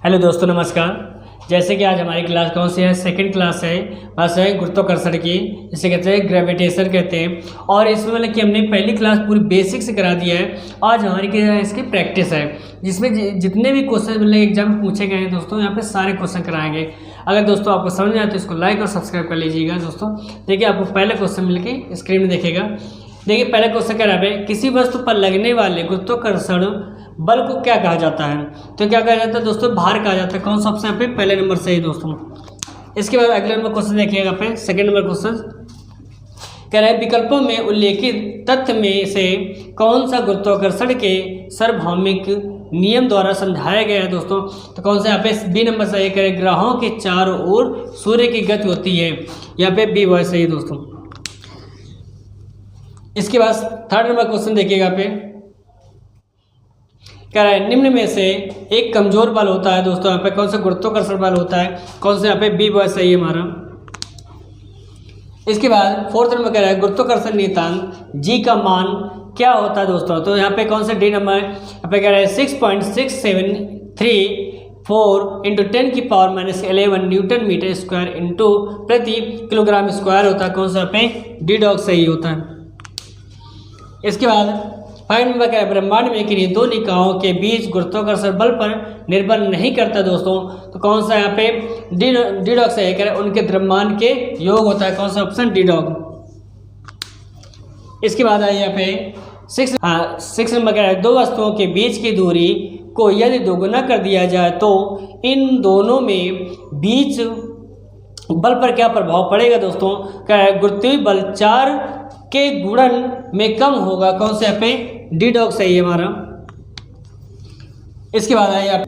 Hello दोस्तों, नमस्कार। जैसे कि आज हमारी क्लास कौन सी है, सेकंड क्लास है। बस है गुरुत्वाकर्षण की, जिसे कहते हैं ग्रेविटेशन कहते हैं। और इसमें मतलब कि हमने पहली क्लास पूरी बेसिक से करा दिया है। आज हमारी क्या है, इसकी प्रैक्टिस है, जिसमें जितने भी क्वेश्चन मतलब एग्जाम में पूछे गए हैं दोस्तों, यहाँ पे सारे क्वेश्चन कराएंगे। अगर दोस्तों आपको समझ में आए तो इसको लाइक और सब्सक्राइब कर लीजिएगा। दोस्तों देखिए, आपको पहला क्वेश्चन मिल के स्क्रीन में देखेगा। देखिए पहला क्वेश्चन कह रहा है, किसी वस्तु पर लगने वाले गुरुत्वाकर्षण बल को क्या कहा जाता है? तो क्या कहा जाता है दोस्तों? भार कहा जाता है। कौन सा ऑप्शन पे पहले नंबर से ही दोस्तों। इसके बाद अगले नंबर क्वेश्चन देखिएगा पे, सेकंड नंबर क्वेश्चन कह रहा है, विकल्पों में उल्लेखित तथ्य में से कौन सा गुरुत्वाकर्षण के सार्वभौमिक नियम द्वारा समझाया गया है दोस्तों? तो कौन सा यहाँ पे बी नंबर सही करें, ग्रहों के चारों ओर सूर्य की गति होती है। यहाँ पे बी वॉइस सही है दोस्तों। इसके बाद थर्ड नंबर क्वेश्चन देखिएगा पे, कह रहा है निम्न में से एक कमजोर बल होता है दोस्तों। यहाँ पे कौन सा गुरुत्वाकर्षण बल होता है? कौन सा? यहाँ पे बी बॉय सही है हमारा। इसके बाद फोर्थ नंबर कह रहा है, गुरुत्वाकर्षण नियतांक जी का मान क्या होता है दोस्तों? तो यहाँ पे कौन सा डी नंबर है? यहाँ पे कह रहा है 6.673 into 10⁻⁻11 newton metre square into प्रति किलोग्राम स्क्वायर होता है। कौन सा? यहाँ पे डी डॉग सही होता है। इसके बाद 5 नंबर का ब्रह्मांड में किन्हीं दो निकायों के बीच गुरुत्वाकर्षण बल पर निर्भर नहीं करता दोस्तों। तो कौन सा यहाँ पे डी डॉग से है, उनके द्रव्यमान के योग होता है। कौन सा ऑप्शन? D dog. इसके बाद आइए यहाँ पे 6 नंबर का दो वस्तुओं के बीच की दूरी को यदि दोगुना कर दिया जाए तो इन दोनों में बीच बल पर क्या प्रभाव पड़ेगा दोस्तों? क्या है, गुरुत्वीय बल 4 के गुणन में कम होगा। कौन से? यहाँ पे डी डॉग सही है हमारा। इसके बाद आइए आप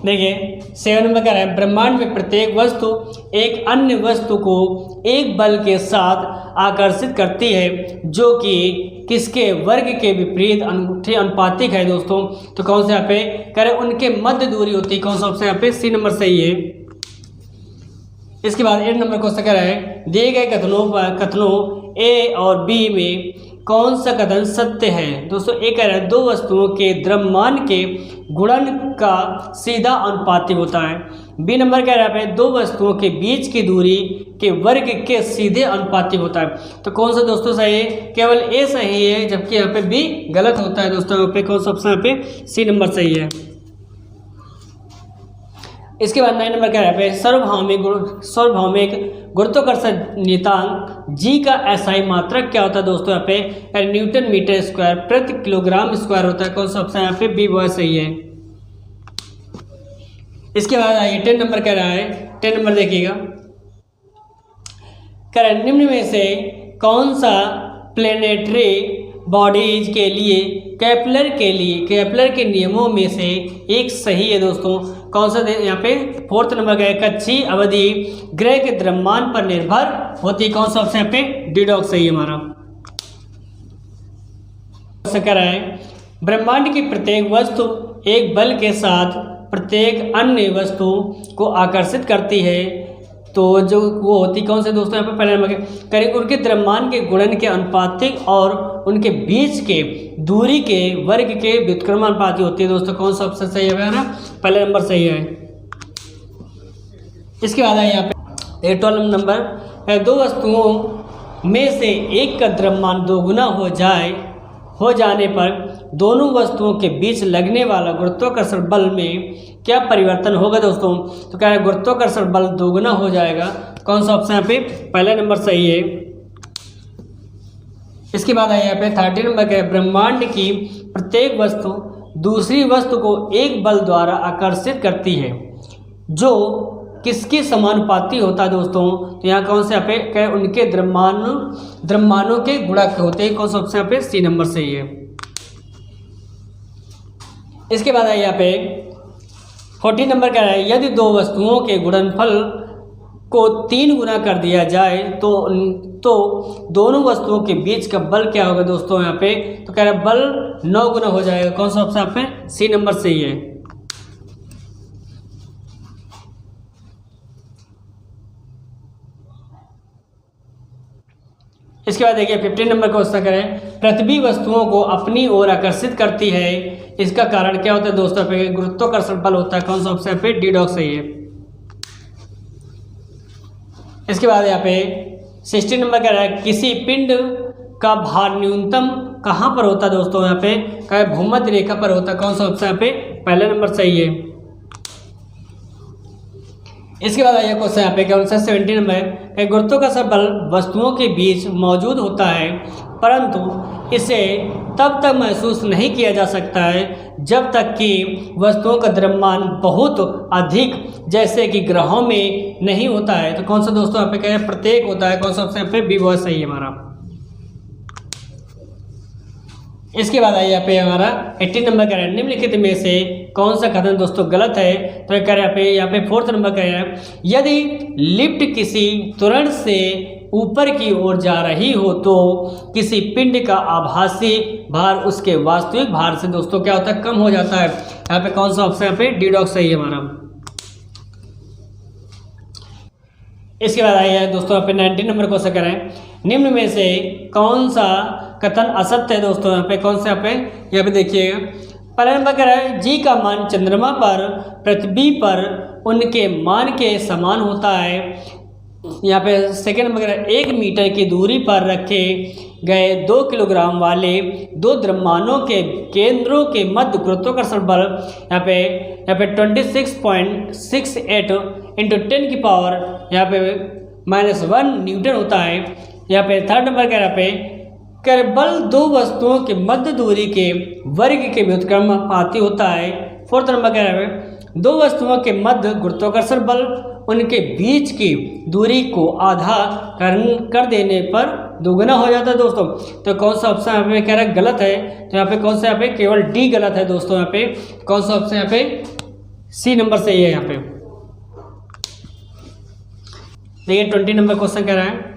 देखिए 7 नंबर का है, ब्रह्मांड में प्रत्येक वस्तु एक अन्य वस्तु को एक बल के साथ आकर्षित करती है जो कि किसके वर्ग के विपरीत अनुपातिक है दोस्तों। तो कौन से यहाँ पे कह रहे, उनके मध्य दूरी होती है। कौन सा ऑप्शन? यहाँ पे सी नंबर सही है। इसके बाद 8 नंबर क्वेश्चन कह रहा है, दिए गए कथनों ए और बी में कौन सा कथन सत्य है दोस्तों? ए कह रहा है, दो वस्तुओं के द्रव्यमान के गुणन का सीधा अनुपातिक होता है। बी नंबर कह रहा है, दो वस्तुओं के बीच की दूरी के वर्ग के सीधे अनुपातिक होता है। तो कौन सा दोस्तों सही है? केवल ए सही है, जबकि यहाँ पे बी गलत होता है दोस्तों। यहाँ पे कौन सा ऑप्शन? यहाँ पे सी नंबर सही है। इसके बाद 9 नंबर क्या है, सार्वभौमिक गुरुत्वाकर्षण नियतांक जी का एसआई मात्रक क्या होता है दोस्तों? यहाँ पे न्यूटन मीटर स्क्वायर प्रति किलोग्राम स्क्वायर होता है। कौन सा ऑप्शन? यहाँ पे बी बॉय सही है। इसके बाद आइए 10 नंबर कह रहा है, 10 नंबर देखिएगा, कह रहा है निम्न में से कौन सा प्लेनेटरी बॉडीज के लिए केपलर के नियमों में से एक सही है दोस्तों? कौन सा? यहाँ पे फोर्थ नंबर का है, कच्छी अवधि ग्रह के द्रव्यमान पर निर्भर होती है। कौन सा ऑप्शन? यहाँ पे डी डॉग सही है हमारा। कर रहा है, ब्रह्मांड की प्रत्येक वस्तु एक बल के साथ प्रत्येक अन्य वस्तु को आकर्षित करती है। तो जो वो होती कौन से दोस्तों? यहाँ पे पहले नंबर करें, उनके द्रव्यमान के गुणन के अनुपातिक और उनके बीच के दूरी के वर्ग के व्युत्क्रमानुपाती होती है दोस्तों। कौन सा ऑप्शन सही है हमारा? पहले नंबर सही है। इसके बाद आइए यहाँ पे 12 नंबर है, दो वस्तुओं में से एक का द्रव्यमान दोगुना हो जाने पर दोनों वस्तुओं के बीच लगने वाला गुरुत्वाकर्षण बल में क्या परिवर्तन होगा दोस्तों? तो क्या है, गुरुत्वाकर्षण बल दोगुना हो जाएगा। कौन सा ऑप्शन यहाँ पे? पहला नंबर सही है। इसके बाद आइए यहाँ पे 13 नंबर का है, ब्रह्मांड की प्रत्येक वस्तु दूसरी वस्तु को एक बल द्वारा आकर्षित करती है जो किसके समानुपाती होता है दोस्तों? तो यहाँ कौन से? यहाँ पे क्या है, उनके द्रव्यमानों के गुणक होते हैं। कौन सा ऑप्शन? यहाँ पे सी नंबर सही है। इसके बाद आइए यहाँ पे 14 नंबर का है, यदि दो वस्तुओं के गुणनफल को 3 गुना कर दिया जाए तो दोनों वस्तुओं के बीच का बल क्या होगा दोस्तों? यहाँ पे तो कह रहा है बल 9 गुना हो जाएगा। कौन सा ऑप्शन? यहाँ पे सी नंबर सही है। इसके बाद देखिए 15 नंबर क्वेश्चन करें, पृथ्वी वस्तुओं को अपनी ओर आकर्षित करती है, इसका कारण क्या होता है दोस्तों? पे गुरुत्वाकर्षण बल होता है। कौन सा ऑप्शन पे डी डॉग सही है। इसके बाद यहाँ पे 16 नंबर कह रहा है, किसी पिंड का भार न्यूनतम कहाँ पर होता है दोस्तों? यहाँ पे क्या भूमध्य रेखा पर होता है। कौन सा ऑप्शन यहाँ पे पहला नंबर सही है। इसके बाद आइए क्वेश्चन यहाँ पे कौन सा 17 नंबर है, गुरुत्वाकर्षण बल वस्तुओं के बीच मौजूद होता है परंतु इसे तब तक महसूस नहीं किया जा सकता है जब तक कि वस्तुओं का द्रव्यमान बहुत अधिक जैसे कि ग्रहों में नहीं होता है। तो कौन सा दोस्तों यहाँ पे कह रहे हैं प्रत्येक होता है। कौन सा ऑप्शन यहाँ पे बी बहुत सही है हमारा। इसके बाद आइए यहाँ पे हमारा 18 नंबर कह रहा है, निम्नलिखित में से कौन सा कथन दोस्तों गलत है? तो कह रहे हैं यहाँ पे 4th नंबर कह रहा है, यदि लिफ्ट किसी त्वरण से ऊपर की ओर जा रही हो तो किसी पिंड का आभासी भार उसके वास्तविक भार से दोस्तों क्या होता है? कम हो जाता है। यहाँ पे कौन सा ऑप्शन यहाँ पे डी डॉग सही है हमारा। इसके बाद आइए दोस्तों यहाँ पे 19 नंबर क्वेश्चन करें, निम्न में से कौन सा कथन असत्य है दोस्तों? यहाँ पे कौन सा यहाँ पे देखिएगा। पहला नंबर कह रहा है, जी का मान चंद्रमा पर पृथ्वी पर उनके मान के समान होता है। यहाँ पे सेकेंड नंबर कह रहा है, 1 मीटर की दूरी पर रखे गए 2 किलोग्राम वाले दो द्रव्यमानों के केंद्रों के मध्य गुरुत्वाकर्षण बल यहाँ पे 26.68 इंटू 10 की पावर यहाँ पे -1 न्यूटन होता है। यहाँ पे थर्ड नंबर कह रहा पे कर बल दो वस्तुओं के मध्य दूरी के वर्ग के व्युत्क्रमानुपाती होता है। फोर्थ नंबर कह रहा है, दो वस्तुओं के मध्य गुरुत्वाकर्षण बल उनके बीच की दूरी को आधा कर देने पर दोगुना हो जाता है दोस्तों। तो कौन सा ऑप्शन यहाँ पे कह रहा है गलत है? तो यहाँ पे कौन सा यहाँ पे केवल डी गलत है दोस्तों। यहाँ पे कौन सा ऑप्शन यहाँ पे सी नंबर सही है। यहाँ पे देखिए 20 नंबर क्वेश्चन कह रहा है,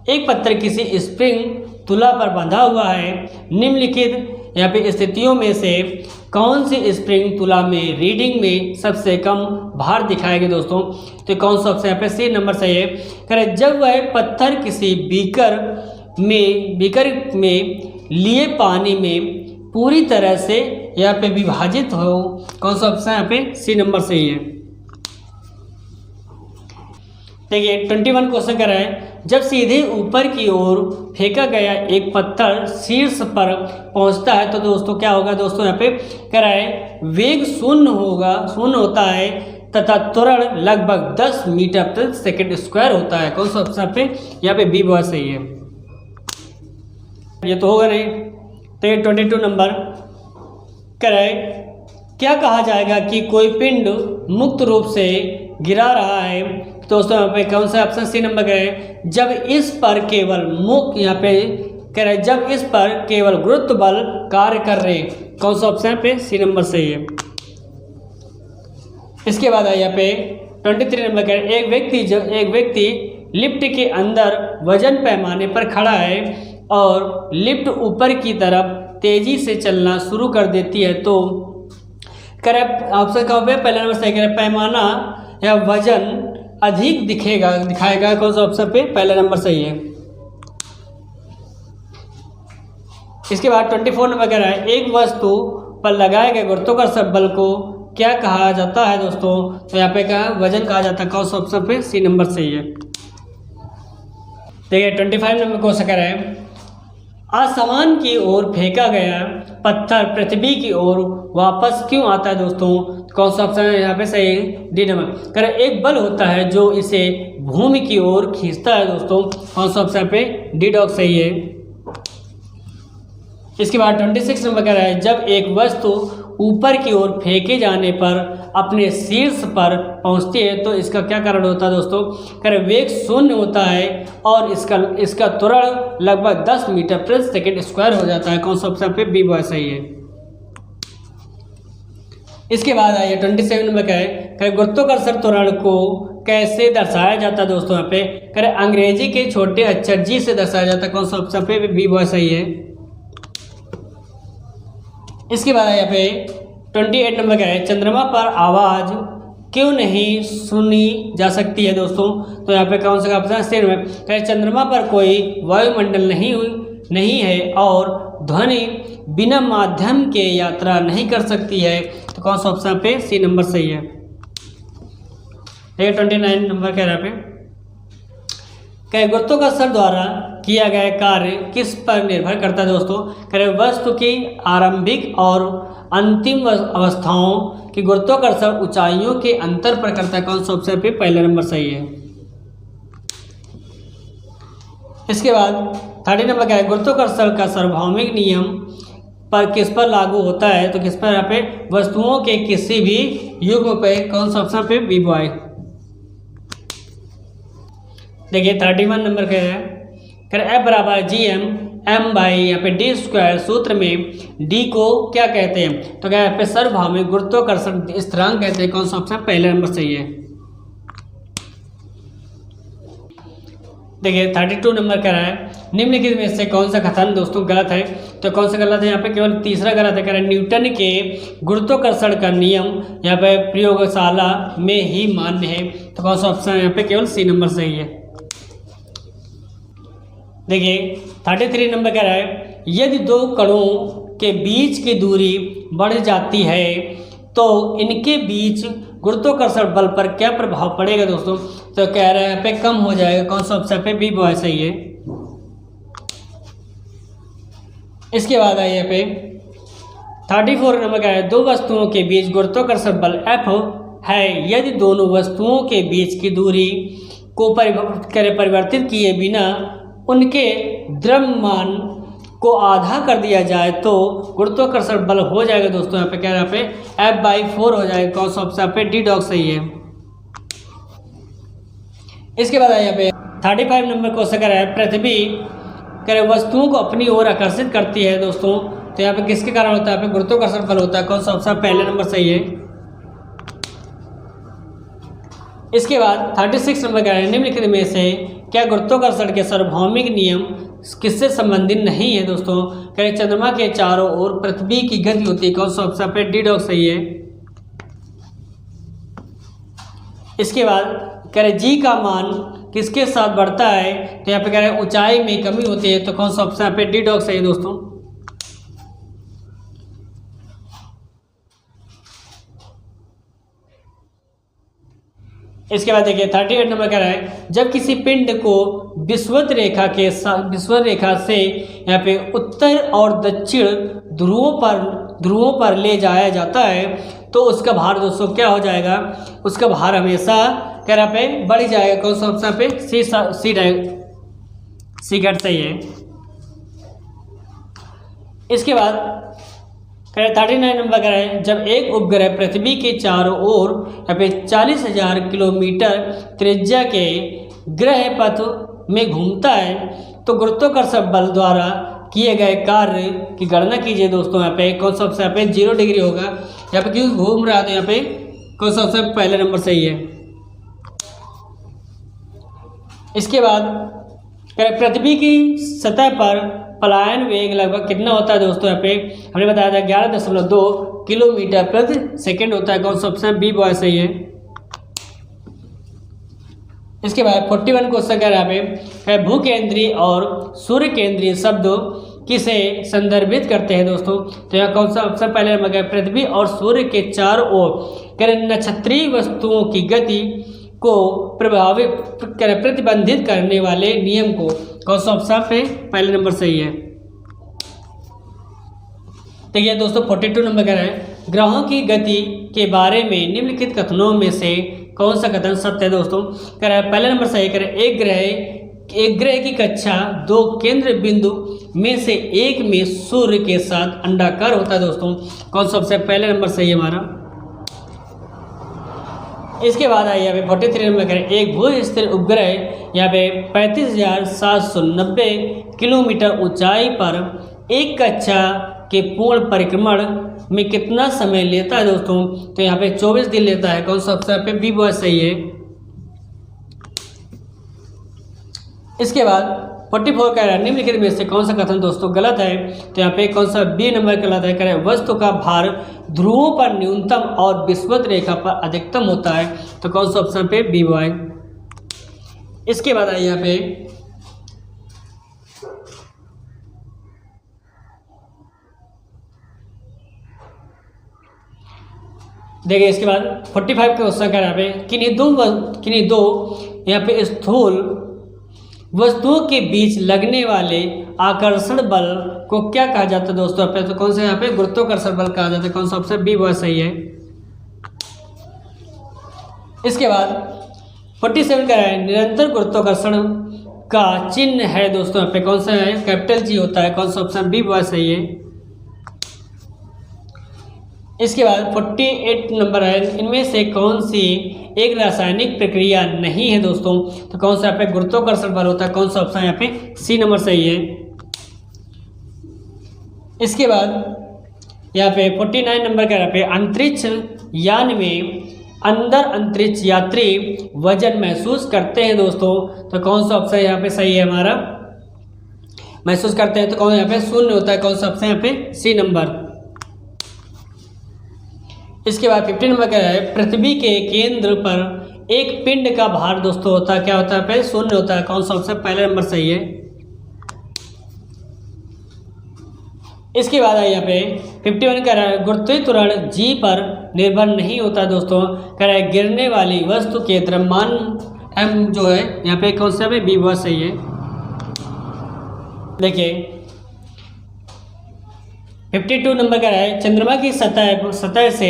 एक पत्थर किसी स्प्रिंग तुला पर बंधा हुआ है, निम्नलिखित यहाँ पे स्थितियों में से कौन सी स्प्रिंग तुला में रीडिंग में सबसे कम भार दिखाएगी दोस्तों। तो कौन सा ऑप्शन यहाँ पे सी नंबर सही है। करें जब वह पत्थर किसी बीकर में लिए पानी में पूरी तरह से यहाँ पे विभाजित हो। कौन सा ऑप्शन यहाँ पे सी नंबर सही है। देखिए 21 क्वेश्चन कर रहा है, जब सीधे ऊपर की ओर फेंका गया एक पत्थर शीर्ष पर पहुंचता है तो दोस्तों क्या होगा दोस्तों। यहाँ पे कह रहा है वेग शून्य होता है तथा त्वरण लगभग 10 मीटर प्रति सेकंड स्क्वायर होता है। कौन सा ऑप्शन पे यहाँ पे बी बहुत सही है। ये तो होगा नहीं। तो ये 22 नंबर कह रहा है, क्या कहा जाएगा कि कोई पिंड मुक्त रूप से गिरा रहा है। दोस्तों यहाँ पे कौन सा ऑप्शन सी नंबर करें, जब इस पर केवल यहाँ पे कह रहे जब इस पर केवल गुरुत्व बल कार्य कर रहे। कौन सा ऑप्शन पे सी नंबर सही है। इसके बाद यहाँ पे 23 नंबर कह रहे, एक व्यक्ति लिफ्ट के अंदर वजन पैमाने पर खड़ा है और लिफ्ट ऊपर की तरफ तेजी से चलना शुरू कर देती है तो करें ऑप्शन का पहला नंबर सही करें, पैमाना या वजन अधिक दिखाएगा। कौन सा ऑप्शन पे पहला नंबर सही है। इसके बाद 24 नंबर कह रहा है, एक वस्तु पर लगाए गए गुरुत्वाकर्षण बल को क्या कहा जाता है दोस्तों। तो यहाँ पे क्या वजन कहा जाता है। कौन सा ऑप्शन पे सी नंबर सही है। देखिए 25 नंबर क्वेश्चन कह रहा है, आसमान की ओर फेंका गया पत्थर पृथ्वी की ओर वापस क्यों आता है दोस्तों। कौन सा ऑप्शन है यहाँ पे सही है। डी नंबर करें, एक बल होता है जो इसे भूमि की ओर खींचता है दोस्तों। कौन सा ऑप्शन पे डी डॉग सही है। इसके बाद 26 नंबर कह रहा है, जब एक वस्तु ऊपर की ओर फेंके जाने पर अपने शीर्ष पर पहुंचती है तो इसका क्या कारण होता है दोस्तों। करें वेग शून्य होता है और इसका त्वरण लगभग 10 मीटर प्रति सेकंड स्क्वायर हो जाता है। कौन सा ऑप्शन पे बी बॉय सही है। इसके बाद आइए 27 नंबर का है, करें गुरुत्वाकर्षण त्वरण को कैसे दर्शाया जाता है दोस्तों। यहाँ पे करें अंग्रेजी के छोटे अक्षर जी से दर्शाया जाता है। कौन सा ऑप्शन पे बी बॉय सही है। इसके बाद यहाँ पे 28 नंबर का है, चंद्रमा पर आवाज क्यों नहीं सुनी जा सकती है दोस्तों? तो यहाँ पे कौन सा ऑप्शन सी में कहे चंद्रमा पर कोई वायुमंडल नहीं है और ध्वनि बिना माध्यम के यात्रा नहीं कर सकती है। तो कौन सा ऑप्शन पे सी नंबर सही है। 29 नंबर कह रहा है पे कहे गुरुत्वाकर्षण द्वारा किया गया कार्य किस पर निर्भर करता है दोस्तों? कहे वस्तु की आरंभिक और अंतिम अवस्थाओं की गुरुत्वाकर्षण ऊंचाइयों के अंतर पर करता है। कौन सा ऑप्शन पे पहला नंबर सही है। इसके बाद 30 नंबर का है गुरुत्वाकर्षण का सार्वभौमिक नियम पर किस पर लागू होता है? तो किस पर? यहाँ पे वस्तुओं के किसी भी युग्म पे। कौन सा ऑप्शन पे बी बॉय। देखिए 31 नंबर कह रहा है F बराबर GM बाई यहाँ पे डी स्क्वायर सूत्र में डी को क्या कहते हैं? तो क्या यहाँ पे सार्वभौमिक गुरुत्वाकर्षण स्थिरांक कहते हैं। कौन सा ऑप्शन पहला नंबर सही है। देखिए 32 नंबर कह रहा है निम्नलिखित में से कौन सा कथन दोस्तों गलत है? तो कौन सा गलत है? यहाँ पे केवल तीसरा गलत है। कह रहा है न्यूटन के गुरुत्वाकर्षण का नियम यहाँ पे प्रयोगशाला में ही मान्य है। तो कौन सा ऑप्शन यहाँ पे केवल सी नंबर सही है। देखिए 33 नंबर कह रहा है यदि दो कणों के बीच की दूरी बढ़ जाती है तो इनके बीच गुरुत्वाकर्षण बल पर क्या प्रभाव पड़ेगा दोस्तों? तो कह रहा है यहाँ पे कम हो जाएगा। कौन सा ऑप्शन पे बी बॉय सही है। इसके बाद आइए यहाँ पे 34 नंबर कह रहा है दो वस्तुओं के बीच गुरुत्वाकर्षण बल F है यदि दोनों वस्तुओं के बीच की दूरी को परिवर्तित किए बिना उनके द्रव्यमान को आधा कर दिया जाए तो गुरुत्वाकर्षण बल हो जाएगा दोस्तों। यहाँ पे क्या यहाँ पे F/4 हो जाएगा। कौन सा ऑप्शन पे डी डॉग सही है। इसके बाद यहाँ पे 35 नंबर क्वेश्चन कर रहा है पृथ्वी करे वस्तुओं को अपनी ओर आकर्षित करती है दोस्तों। तो यहाँ पे किसके कारण होता है? यहाँ पे गुरुत्वाकर्षण बल होता है। कौन सा ऑप्शन पहले नंबर सही है। इसके बाद 36 नंबर कह रहा है निम्नलिखित में से क्या गुरुत्वाकर्षण के सार्वभौमिक नियम किससे संबंधित नहीं है दोस्तों? कह रहे चंद्रमा के चारों ओर पृथ्वी की गति होती है। कौन सा ऑप्शन पे डी डॉग सही है। इसके बाद कह रहे जी का मान किसके साथ बढ़ता है? तो यहाँ पे कह रहे हैं ऊंचाई में कमी होती है। तो कौन सा ऑप्शन पे डी डॉग सही है दोस्तों। इसके बाद देखिए 38 नंबर कह रहा है जब किसी पिंड को विषुवत रेखा से यहाँ पे उत्तर और दक्षिण ध्रुवों पर ले जाया जाता है तो उसका भार दोस्तों क्या हो जाएगा? उसका भार हमेशा कह रहा पे बढ़ जाएगा। कौन सा ऑप्शन पे सी कट सही है। इसके बाद कह रहे 39 नंबर कह रहे हैं जब एक उपग्रह पृथ्वी के चारों ओर यहाँ पे 40,000 किलोमीटर त्रिज्या के ग्रह पथ में घूमता है तो गुरुत्वाकर्षण बल द्वारा किए गए कार्य की गणना कीजिए दोस्तों। यहाँ पे कौन सा ऑप्शन यहाँ पे 0 डिग्री होगा। यहाँ पे क्यों घूम रहा था? यहाँ पे कौन सा ऑप्शन पहला नंबर सही है। इसके बाद पृथ्वी की सतह पर पलायन वेग लगभग कितना होता है दोस्तों? यहाँ पे हमने बताया था 11.2 किलोमीटर प्रति सेकंड होता है। कौन सा ऑप्शन बी बॉय सही है। इसके बाद 41 क्वेश्चन कह रहा है भूकेंद्रीय और सूर्य केंद्रीय शब्द किसे संदर्भित करते हैं दोस्तों? तो यहाँ कौन सा ऑप्शन पहले नंबर है पृथ्वी और सूर्य के चारों ओर कह नक्षत्रीय वस्तुओं की गति को प्रतिबंधित करने वाले नियम को। कौन सा ऑप्शन पे पहले नंबर सही है। देखिए दोस्तों 42 नंबर कह रहा है ग्रहों की गति के बारे में निम्नलिखित कथनों में से कौन सा कथन सत्य है दोस्तों? कह रहा है पहला नंबर सही। कह रहा है एक ग्रह की कक्षा 2 केंद्र बिंदु में से एक में सूर्य के साथ अंडाकार होता है दोस्तों। कौन सा सबसे पहले नंबर सही है हमारा। इसके बाद आइए यहाँ पे 43 नंबर करें एक भू स्थिर उपग्रह यहाँ पे 35,790 किलोमीटर ऊंचाई पर एक कक्षा के पूर्ण परिक्रमण में कितना समय लेता है दोस्तों? तो यहाँ पे 24 दिन लेता है। कौन सा ऑप्शन पे बी बॉय सही है। इसके बाद 44 कह रहा है निम्नलिखित में से कौन सा कथन दोस्तों गलत है। तो यहाँ पे कौन सा बी नंबर गलत है, कह रहे हैं वस्तु का भार ध्रुवों पर न्यूनतम और विषुवत रेखा पर अधिकतम होता है। तो कौन सा ऑप्शन पे बी बॉय। इसके बाद आइए यहाँ पे देखिए, इसके बाद 45 का क्वेश्चन कर रहा है किन्हीं दो यहाँ पे स्थूल वस्तुओं के बीच लगने वाले आकर्षण बल को क्या कहा जाता है दोस्तों। पे तो कौन सा यहाँ पे गुरुत्वाकर्षण बल कहा जाता है। कौन सा ऑप्शन बी बहुत सही है। इसके बाद 47 का है निरंतर गुरुत्वाकर्षण का चिन्ह है दोस्तों। यहाँ पे कौन सा है, कैपिटल जी होता है। कौन सा ऑप्शन बी बहुत सही है। इसके बाद 48 नंबर है इनमें से कौन सी एक रासायनिक प्रक्रिया नहीं है दोस्तों। तो कौन सा यहाँ पे गुरुत्वाकर्षण बल होता है। कौन सा ऑप्शन यहाँ पे सी नंबर सही है। इसके बाद यहाँ पे 49 नंबर का यहाँ पे अंतरिक्ष यान में अंदर अंतरिक्ष यात्री वजन महसूस करते हैं दोस्तों। तो कौन सा ऑप्शन यहाँ पे सही है हमारा, महसूस करते हैं। तो कौन यहाँ पे शून्य होता है। कौन सा ऑप्शन यहाँ पे सी नंबर। इसके बाद 50 नंबर क्या है पृथ्वी के केंद्र पर एक पिंड का भार दोस्तों होता है क्या होता है, पे शून्य होता है। कौन सा ऑप्शन पहला नंबर सही है। इसके बाद है यहाँ पे 51 कह रहा है गुरुत्वीय त्वरण जी पर निर्भर नहीं होता दोस्तों। कह रहा है गिरने वाली वस्तु के द्रव्यमान एम जो है यहाँ पे कौन सा बी बहुत सही है। देखिए 52 नंबर का है चंद्रमा की सतह से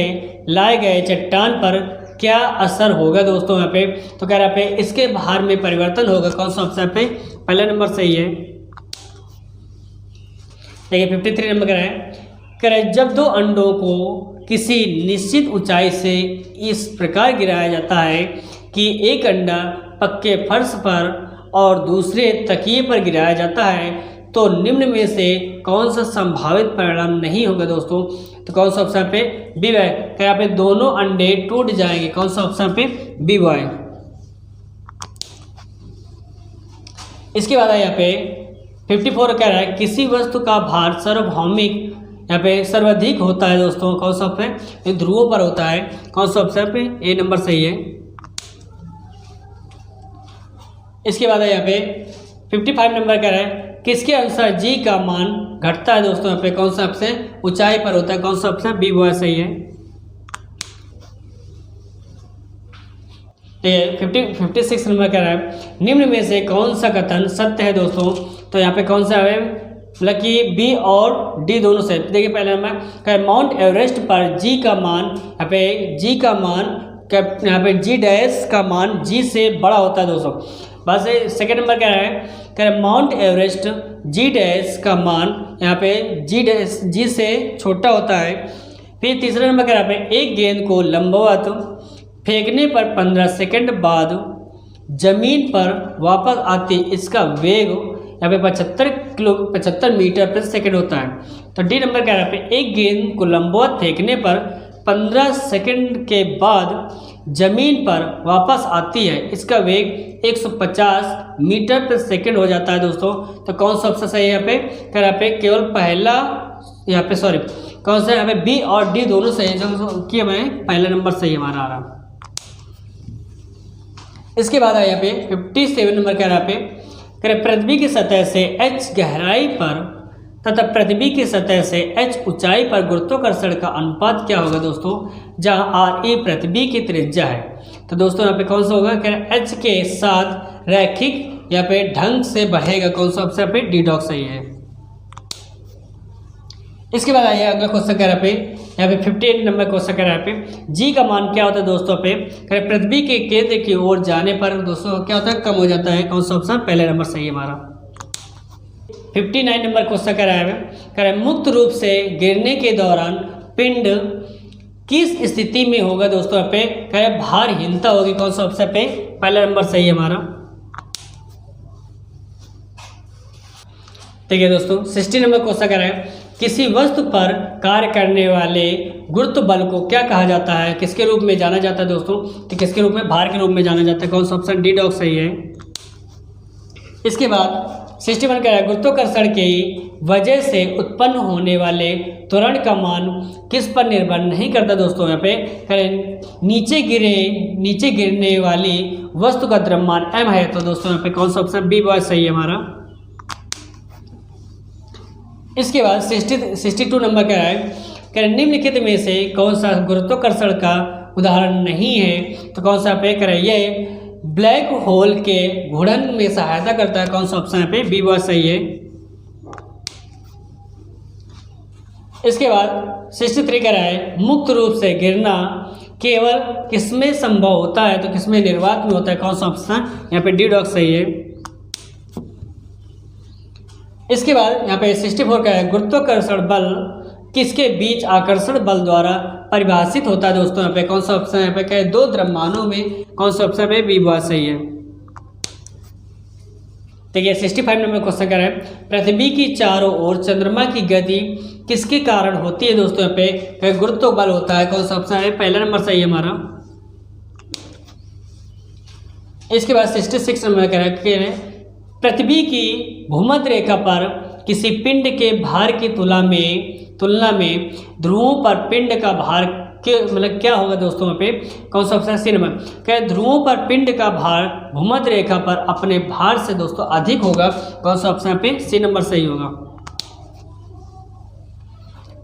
लाए गए चट्टान पर क्या असर होगा दोस्तों यहाँ पे। तो कह रहा है पे इसके भार में परिवर्तन होगा। कौन सा ऑप्शन पे पहला नंबर सही है। देखिए 53 नंबर कह रहा है जब दो अंडों को किसी निश्चित ऊंचाई से इस प्रकार गिराया जाता है कि एक अंडा पक्के फर्श पर और दूसरे तकिए पर गिराया जाता है तो निम्न में से कौन सा संभावित परिणाम नहीं होगा दोस्तों। तो कौन सा ऑप्शन पे बी बॉय। क्या यहाँ पे दोनों अंडे टूट जाएंगे। कौन सा ऑप्शन पे बी बॉय। इसके बाद यहाँ पे 54 कह रहा है किसी वस्तु का भार सार्वभौमिक यहाँ पे सर्वाधिक होता है दोस्तों। कौन सा ऑप्शन ध्रुवों पर होता है। कौन सा ऑप्शन पे ए नंबर सही है। इसके बाद यहाँ पे 55 नंबर कह रहा है किसके अनुसार जी का मान घटता है दोस्तों। यहाँ पे कौन सा ऑप्शन ऊंचाई पर होता है। कौन सा ऑप्शन बी बहुत सही है। 56 नंबर कह रहा है निम्न में से कौन सा कथन सत्य है दोस्तों। तो यहाँ पे कौन सा है मतलब कि बी और डी दोनों से। देखिए पहले नंबर माउंट एवरेस्ट पर जी का मान यहाँ पे जी का मान यहाँ पे जी डैश का मान जी से बड़ा होता है दोस्तों। बस सेकेंड नंबर क्या है कह रहे माउंट एवरेस्ट जी डैश का मान यहाँ पे जी डैश जी से छोटा होता है। फिर तीसरा नंबर कह रहा है एक गेंद को लंबवत फेंकने पर 15 सेकंड बाद जमीन पर वापस आती इसका वेग यहाँ पे 75 मीटर प्रति सेकंड होता है। तो डी नंबर कह रहा है एक गेंद को लंबवत फेंकने पर 15 सेकंड के बाद जमीन पर वापस आती है इसका वेग 150 मीटर प्रति सेकंड हो जाता है दोस्तों। तो कौन सा ऑप्शन सही है यहाँ पे कह रहा पे केवल पहला यहाँ पे सॉरी कौन सा यहाँ पे बी और डी दोनों सही है कि हमें पहला नंबर सही हमारा आ रहा। इसके बाद यहाँ पे 57 नंबर कह रहा पे कह रहे पृथ्वी की सतह से h गहराई पर तथा पृथ्वी की सतह से h ऊंचाई पर गुरुत्वाकर्षण का अनुपात क्या होगा दोस्तों, जहां r ए पृथ्वी की त्रिज्या है। तो दोस्तों यहाँ पे कौन सा होगा कह रहे h के साथ रैखिक यहाँ पे ढंग से बढ़ेगा। कौन सा ऑप्शन पे डी डॉग सही है। इसके बाद आइए अगला क्वेश्चन कह रहा पे यहाँ पे 58 नंबर क्वेश्चन कह रहा पे जी का मान क्या होता है दोस्तों पे कह रहे पृथ्वी के केंद्र की ओर जाने पर दोस्तों क्या होता है कम हो जाता है। कौन सा ऑप्शन पहले नंबर सही है हमारा। 59 नंबर क्वेश्चन कह रहा है मुक्त रूप से गिरने के दौरान पिंड किस स्थिति में होगा दोस्तों यहाँ पे कह रहे भारहीनता होगी। कौन सा ऑप्शन पे पहला नंबर सही है हमारा। ठीक है दोस्तों 60 नंबर क्वेश्चन कह रहा है किसी वस्तु पर कार्य करने वाले गुरुत्व बल को क्या कहा जाता है, किसके रूप में जाना जाता है दोस्तों, तो किसके रूप में भार के रूप में जाना जाता है। कौन सा ऑप्शन डी डॉग सही है। इसके बाद 61 कह रहा है गुरुत्वाकर्षण की वजह से उत्पन्न होने वाले त्वरण का मान किस पर निर्भर नहीं करता दोस्तों। यहाँ पे करें नीचे गिरने वाली वस्तु का द्रव्यमान m है, तो दोस्तों यहाँ पे कौन सा ऑप्शन बी बहुत सही है हमारा। इसके बाद 62 नंबर कह रहा है निम्नलिखित में से कौन सा गुरुत्वाकर्षण का उदाहरण नहीं है, तो कौन सा पे करें ये ब्लैक होल के घूर्णन में सहायता करता है, कौन सा ऑप्शन पे बी बहुत सही है। इसके बाद 63 कह रहा है मुक्त रूप से गिरना केवल किसमें संभव होता है, तो किसमें निर्वात में होता है, कौन सा ऑप्शन यहाँ पे डी डॉग सही है। इसके बाद यहाँ पे 64 का है गुरुत्वाकर्षण बल किसके बीच आकर्षण बल द्वारा परिभाषित होता है दोस्तों। यहाँ पे कौन सा ऑप्शन यहाँ पे कहे दो द्रव्यमानों में, कौन सा ऑप्शन पे बी बहुत सही है। देखिए 65 नंबर क्वेश्चन कर रहे हैं पृथ्वी की चारों ओर चंद्रमा की गति किसके कारण होती है दोस्तों। यहाँ पे गुरुत्व बल होता है, कौन सा ऑप्शन है पहला नंबर सही है हमारा। इसके बाद 66 नंबर कह रहे हैं पृथ्वी की भूमध्य रेखा पर किसी पिंड के भार की तुलना में ध्रुवों पर पिंड का भार के मतलब क्या होगा दोस्तों। यहाँ पे कौन सा ऑप्शन सी नंबर क्या ध्रुवों पर पिंड का भार भूमध्य रेखा पर अपने भार से दोस्तों अधिक होगा, कौन सा ऑप्शन पे सी नंबर सही होगा।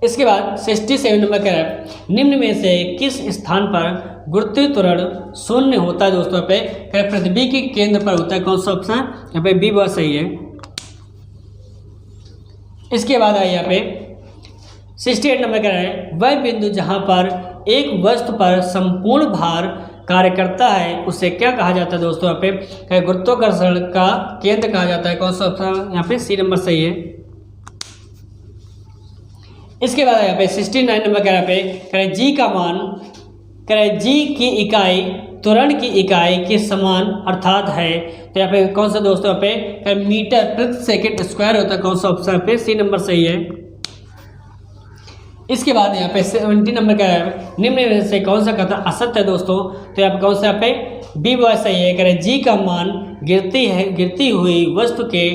इसके बाद 67 नंबर कह रहा है निम्न में से किस स्थान पर गुरुत्वीय त्वरण शून्य होता है दोस्तों। पे पृथ्वी के केंद्र पर होता है, कौन सा ऑप्शन यहाँ पे बी बहुत सही है। इसके बाद आइए यहाँ पे 68 नंबर कह रहा है वह बिंदु जहां पर एक वस्तु पर संपूर्ण भार कार्य करता है उसे क्या कहा जाता है दोस्तों। यहाँ पे गुरुत्वाकर्षण का केंद्र कहा जाता है, कौन सा ऑप्शन यहाँ पे सी नंबर सही है। इसके बाद यहाँ पे 69 नंबर कह रहा है जी का मान कह रहा है जी की इकाई त्वरण की इकाई के समान अर्थात है, तो यहाँ पे कौन सा दोस्तों यहाँ पे मीटर प्रति सेकंड स्क्वायर होता है, कौन सा ऑप्शन पे सी नंबर सही है। इसके बाद यहाँ पे 70 नंबर का है निम्न में से कौन सा कथन असत्य है दोस्तों। तो यहाँ पे कौन सा यहाँ पे बी बहुत सही है। कह रहे जी का मान गिरती हुई वस्तु के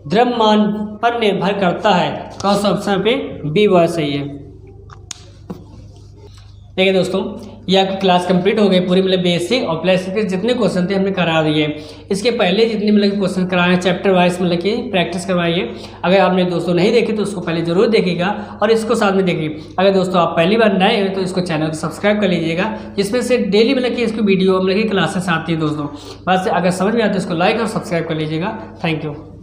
द्रव्यमान पर निर्भर करता है, कौन सा ऑप्शन पे बी बहुत सही है। देखिए दोस्तों ये आपकी क्लास कंप्लीट हो गई पूरी, मतलब बेसिक और प्लस के जितने क्वेश्चन थे हमने करा दिए। इसके पहले जितने मतलब क्वेश्चन कराए हैं चैप्टर वाइज मतलब कि प्रैक्टिस करवाइए। अगर आपने दोस्तों नहीं देखे तो उसको पहले जरूर देखिएगा और इसको साथ में देखिए। अगर दोस्तों आप पहली बार नए हैं तो इसको चैनल को सब्सक्राइब कर लीजिएगा, जिसमें से डेली मतलब कि इसकी वीडियो मतलब कि क्लासेस आती है दोस्तों। बस अगर समझ में आती है इसको लाइक और सब्सक्राइब कर लीजिएगा। Thank you.